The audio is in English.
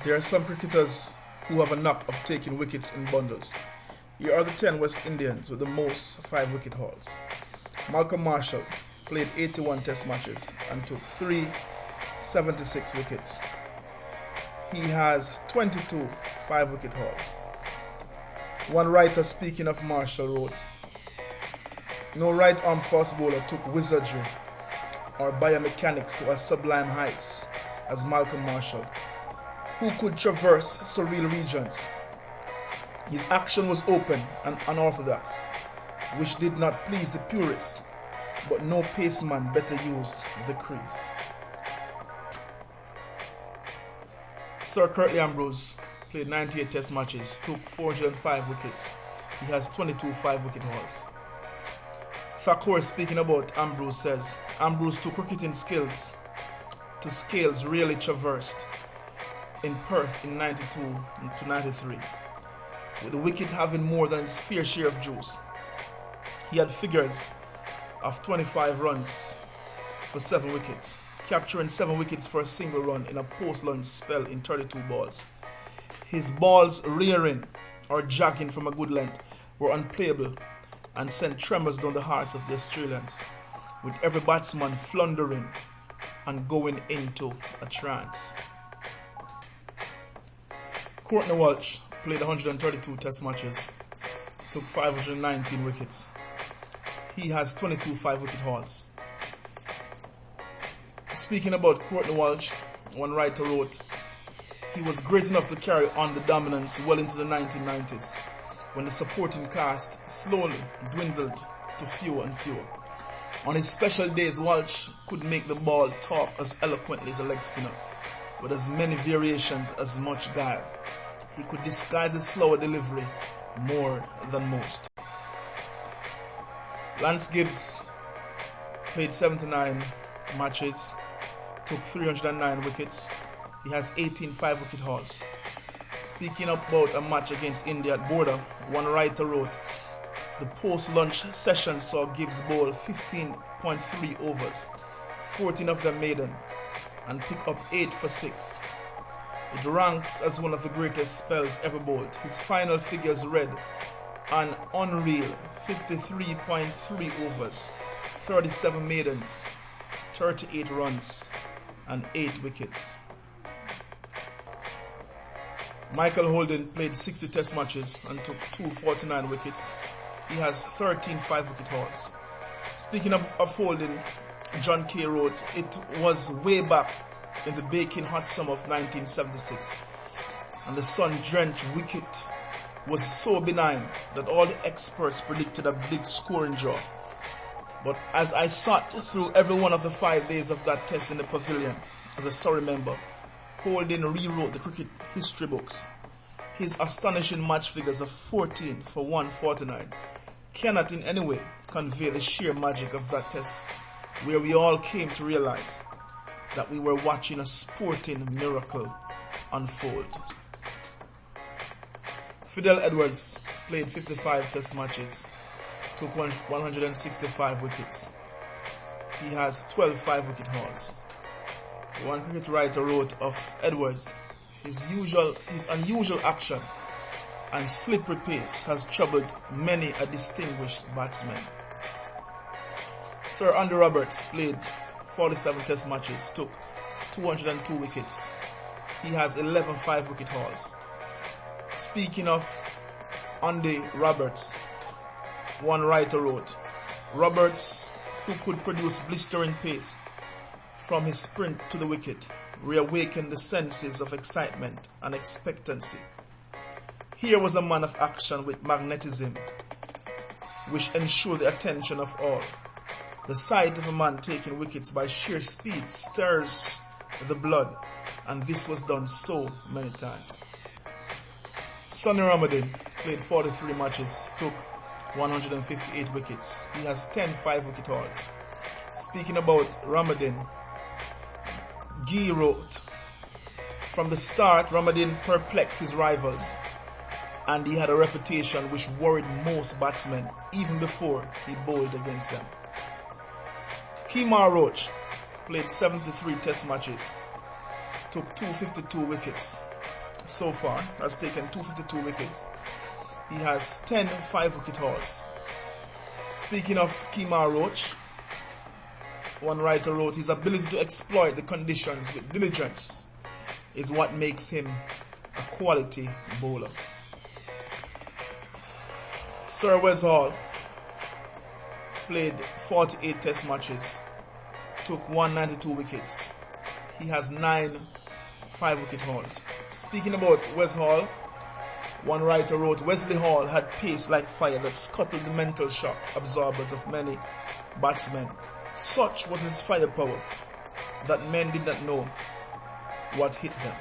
There are some cricketers who have a knack of taking wickets in bundles. Here are the 10 West Indians with the most 5-wicket hauls. Malcolm Marshall played 81 test matches and took 376 wickets. He has 22 5-wicket hauls. One writer speaking of Marshall wrote, "No right-arm fast bowler took wizardry or biomechanics to as sublime heights as Malcolm Marshall, who could traverse surreal regions. His action was open and unorthodox, which did not please the purists, but no paceman better used the crease." Sir Curtly Ambrose played 98 test matches, took 405 wickets. He has 22 5-wicket hauls. Thakur, speaking about Ambrose, says, "Ambrose took cricketing skills to scales rarely traversed in Perth in 92 to 93, with the wicket having more than its fair share of juice. He had figures of 25 runs for 7 wickets, capturing 7 wickets for a single run in a post-lunch spell in 32 balls. His balls rearing or jogging from a good length were unplayable and sent tremors down the hearts of the Australians, with every batsman floundering and going into a trance." Courtney Walsh played 132 test matches, took 519 wickets. He has 22 5-wicket hauls. Speaking about Courtney Walsh, one writer wrote, "He was great enough to carry on the dominance well into the 1990s, when the supporting cast slowly dwindled to fewer and fewer. On his special days, Walsh could make the ball talk as eloquently as a leg spinner, with as many variations as much guile. He could disguise his slower delivery more than most." Lance Gibbs played 79 matches, took 309 wickets. He has 18 5-wicket hauls. Speaking about a match against India at Border, one writer wrote, "The post-lunch session saw Gibbs bowl 15.3 overs, 14 of them maiden, and pick up 8 for 6. It ranks as one of the greatest spells ever bowled. His final figures read an unreal 53.3 overs, 37 maidens, 38 runs, and 8 wickets." Michael Holden played 60 test matches and took 249 wickets. He has 13 5-wicket hauls. Speaking of Holden, John Kay wrote, "It was way back in the baking hot summer of 1976, and the sun-drenched wicket was so benign that all the experts predicted a big scoring draw. But as I sat through every one of the 5 days of that test in the pavilion as a Surrey member, Holden rewrote the cricket history books. His astonishing match figures of 14 for 149 cannot in any way convey the sheer magic of that test, where we all came to realize that we were watching a sporting miracle unfold." Fidel Edwards played 55 test matches, took 165 wickets. He has 12 5-wicket hauls. One cricket writer wrote of Edwards, his unusual action and slippery pace has troubled many a distinguished batsman." Sir Andy Roberts played 47 test matches, took 202 wickets. He has 11 5-wicket hauls. Speaking of Andy Roberts, one writer wrote, "Roberts, who could produce blistering pace from his sprint to the wicket, reawakened the senses of excitement and expectancy. Here was a man of action with magnetism, which ensured the attention of all. The sight of a man taking wickets by sheer speed stirs the blood, and this was done so many times." Sonny Ramadhin played 43 matches, took 158 wickets. He has 10 5-wicket hauls. Speaking about Ramadhin, Guy wrote, "From the start, Ramadhin perplexed his rivals, and he had a reputation which worried most batsmen even before he bowled against them." Kemar Roach played 73 test matches, took 252 wickets. so far, has taken 252 wickets. He has 10 5-wicket hauls. Speaking of Kemar Roach, one writer wrote, his ability to exploit the conditions with diligence is what makes him a quality bowler. Sir Wes Hall played 48 test matches, took 192 wickets. He has 9 5-wicket hauls. Speaking about Wes Hall, one writer wrote, Wesley Hall had pace like fire that scuttled the mental shock absorbers of many batsmen. Such was his firepower that men did not know what hit them.